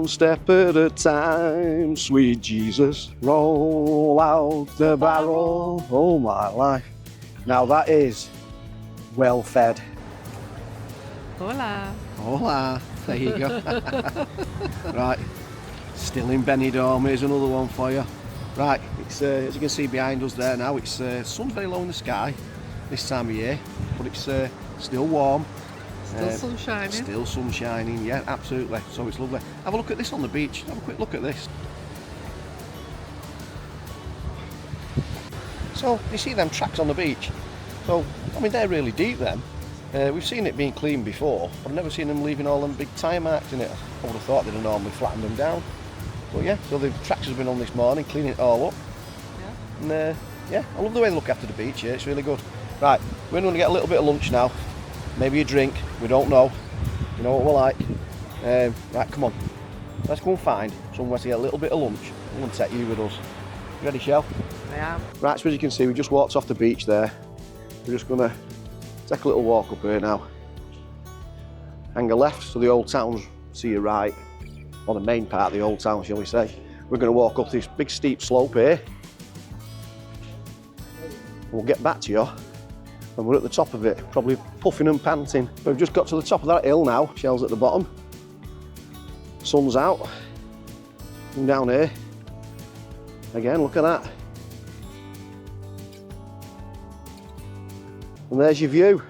One step at a time, sweet Jesus, roll out the barrel. Oh my life. Now that is well fed. Hola. Hola, there you go. Right, still in Benidorm, here's another one for you. Right, it's as you can see behind us there now, it's sun's very low in the sky this time of year, but it's still warm. Still sun shining. Still sun shining, yeah, absolutely. So it's lovely. Have a look at this on the beach. Have a quick look at this. So you see them tracks on the beach. So I mean they're really deep. Then we've seen it being cleaned before, but I've never seen them leaving all them big tyre marks in it. I would have thought they'd have normally flattened them down. But yeah, so the tracks have been on this morning, cleaning it all up. Yeah. And yeah, I love the way they look after the beach. Yeah, it's really good. Right, we're going to get a little bit of lunch now. Maybe a drink, we don't know. You know what we're like. Right, come on. Let's go and find somewhere to get a little bit of lunch. I'm going to take you with us. You ready, Shell? I am. Right, so as you can see, we just walked off the beach there. We're just going to take a little walk up here now. Hang a left, so the old town's to your right. Or the main part of the old town, shall we say. We're going to walk up this big steep slope here. We'll get back to you. And we're at the top of it, probably puffing and panting. We've just got to the top of that hill now, Shell's at the bottom. Sun's out. Come down here. Again, look at that. And there's your view.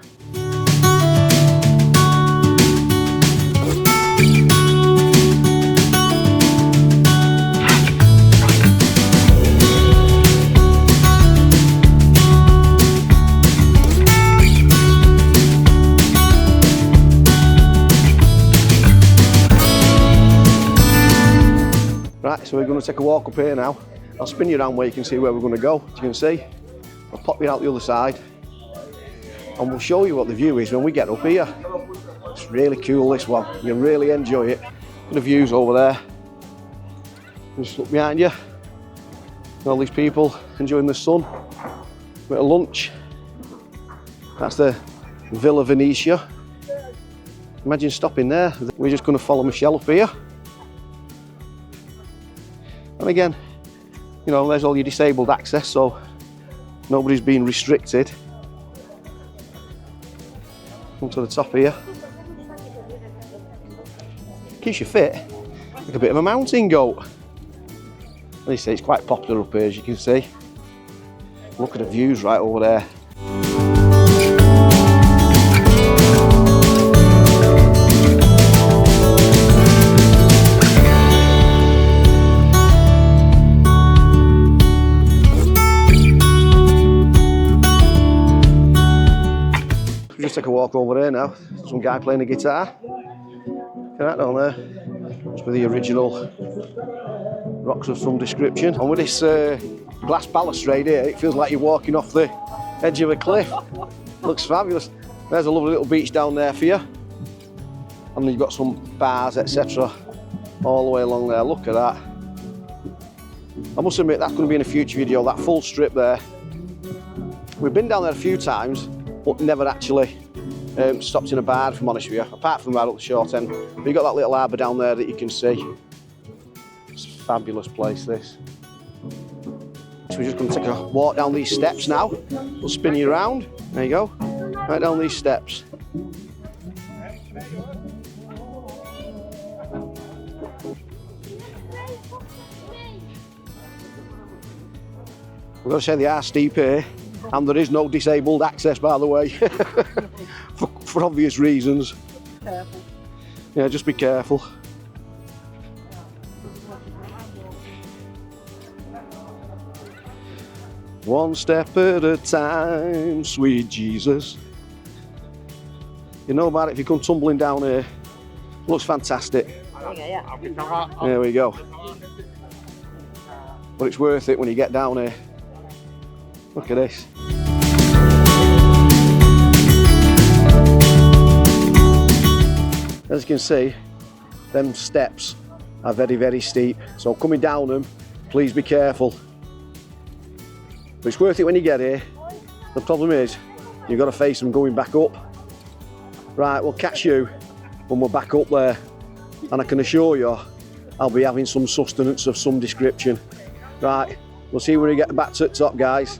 Right, so we're going to take a walk up here now. I'll spin you around where you can see where we're going to go. As you can see, I'll pop you out the other side and we'll show you what the view is when we get up here. It's really cool, this one. You'll really enjoy it. The view's over there. Just look behind you. All these people enjoying the sun. Bit of lunch. That's the Villa Venetia. Imagine stopping there. We're just going to follow Michelle up here. And again, you know, there's all your disabled access, so nobody's being restricted. Come to the top here. Keeps you fit, like a bit of a mountain goat. They say it's quite popular up here, as you can see. Look at the views right over there. Just take a walk over there now. Some guy playing a guitar. Look at that down there. It's with the original rocks of some description. And with this glass balustrade here, it feels like you're walking off the edge of a cliff. Looks fabulous. There's a lovely little beach down there for you. And you've got some bars, etc. all the way along there. Look at that. I must admit, that's going to be in a future video, that full strip there. We've been down there a few times, but never actually stopped in a bar, if I'm honest with you, apart from right up the short end. But you've got that little harbour down there that you can see. It's a fabulous place, this. So we're just going to take a walk down these steps now. We'll spin you around. There you go. Right down these steps. We've got to say they are steep here. And there is no disabled access, by the way, for obvious reasons. Careful. Yeah, just be careful. One step at a time, sweet Jesus. You know about it if you come tumbling down here. Looks fantastic. There we go. But it's worth it when you get down here. Look at this. As you can see, them steps are very, very steep. So coming down them, please be careful. But it's worth it when you get here. The problem is, you've got to face them going back up. Right, we'll catch you when we're back up there. And I can assure you, I'll be having some sustenance of some description. Right, we'll see where we get back to the top, guys.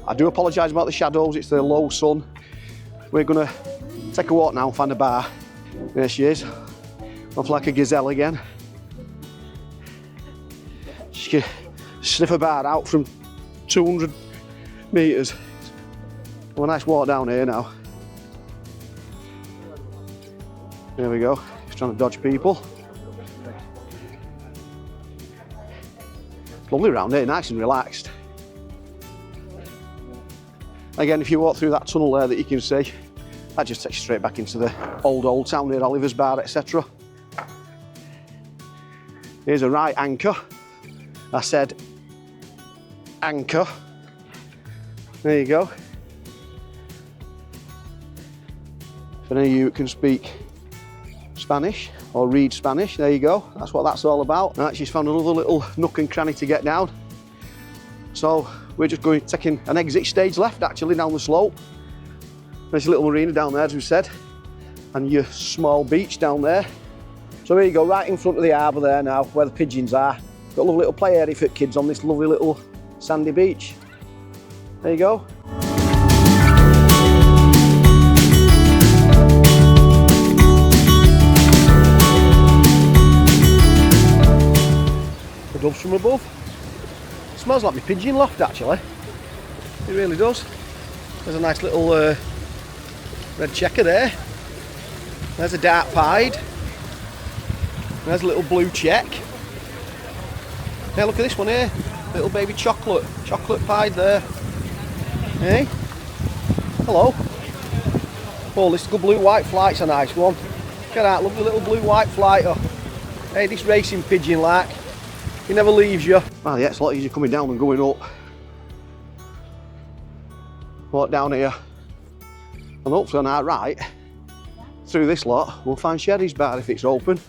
I do apologise about the shadows, it's the low sun. We're gonna take a walk now and find a bar. There she is, off like a gazelle again. She can sniff a bar out from 200 metres. Well, a nice walk down here now. There we go, just trying to dodge people. It's lovely around here, nice and relaxed. Again, if you walk through that tunnel there that you can see, that just takes you straight back into the old town near Oliver's Bar, etc. Here's a right anchor. I said anchor. There you go. For any of you who can speak Spanish or read Spanish, there you go. That's what that's all about. Right, she's found another little nook and cranny to get down. So we're just taking an exit stage left actually down the slope. There's a little marina down there, as we said, and your small beach down there. So here you go, right in front of the harbour there now, where the pigeons are. Got a lovely little play area for kids on this lovely little sandy beach. There you go. The doves from above. Smells like my pigeon loft actually. It really does. There's a nice little red checker there. There's a dark pied. There's a little blue check. Now look at this one here. Little baby chocolate pied there. Hey? Hello. Oh, this good blue white flight's a nice one. Look at that, lovely little blue white flighter. Hey, this racing pigeon like. He never leaves you. Well, yeah, it's a lot easier coming down than going up. Walk down here. And hopefully on our right, through this lot, we'll find Sherry's Bar if it's open.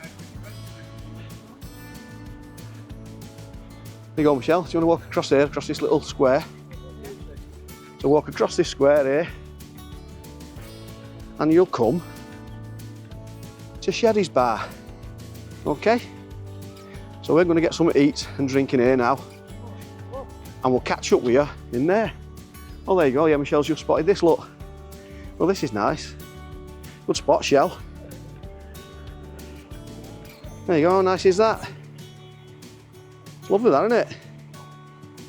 There you go, Michelle. Do you want to walk across here, across this little square? So walk across this square here, and you'll come to Sherry's Bar. Okay? So we're going to get something to eat and drink in here now, and we'll catch up with you in there. Oh, there you go. Yeah, Michelle's just spotted this, look. Well, this is nice. Good spot, Shell. There you go. How nice is that? It's lovely, that, isn't it?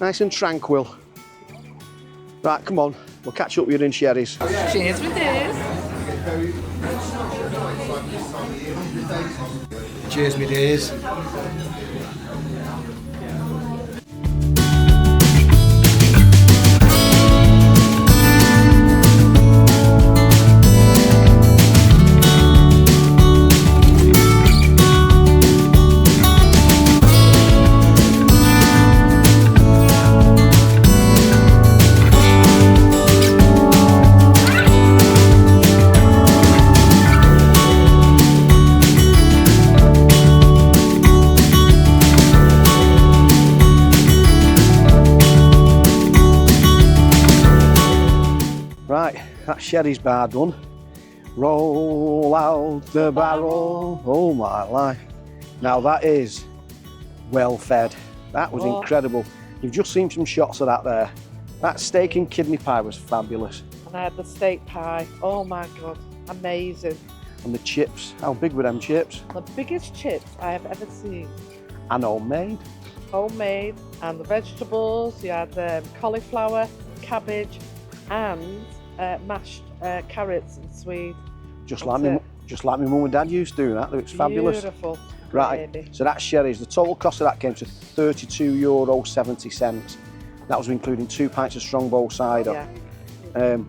Nice and tranquil. Right, come on. We'll catch up with you in Sherry's. Cheers with this. Cheers, me dears. Right, that's Sherry's Bar done. Roll out the barrel. Oh my life. Now that is well fed. That was incredible. You've just seen some shots of that there. That steak and kidney pie was fabulous. And I had the steak pie. Oh my God, amazing. And the chips, how big were them chips? The biggest chips I have ever seen. And homemade. Homemade, and the vegetables. You had cauliflower, cabbage, and mashed carrots and swede. Just like my mum and dad used to do that. It's fabulous. Beautiful. Right, Gravy. so that's Sherry's. The total cost of that came to €32.70. That was including 2 pints of Strongbow cider. Yeah.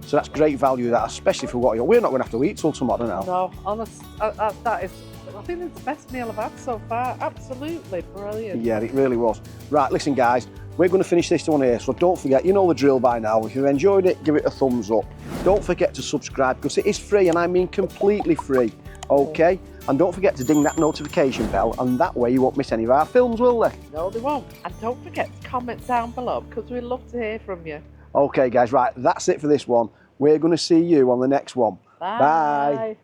So that's great value, that, especially for what you're. We're not going to have to eat till tomorrow now. No, honest, that is. I think it's the best meal I've had so far. Absolutely brilliant. Yeah, it really was. Right, listen, guys. We're going to finish this one here, so don't forget, you know the drill by now. If you've enjoyed it, give it a thumbs up. Don't forget to subscribe, because it is free, and I mean completely free, okay? And don't forget to ding that notification bell, and that way you won't miss any of our films, will they? No, they won't. And don't forget to comment down below, because we'd love to hear from you. Okay, guys, right, that's it for this one. We're going to see you on the next one. Bye. Bye.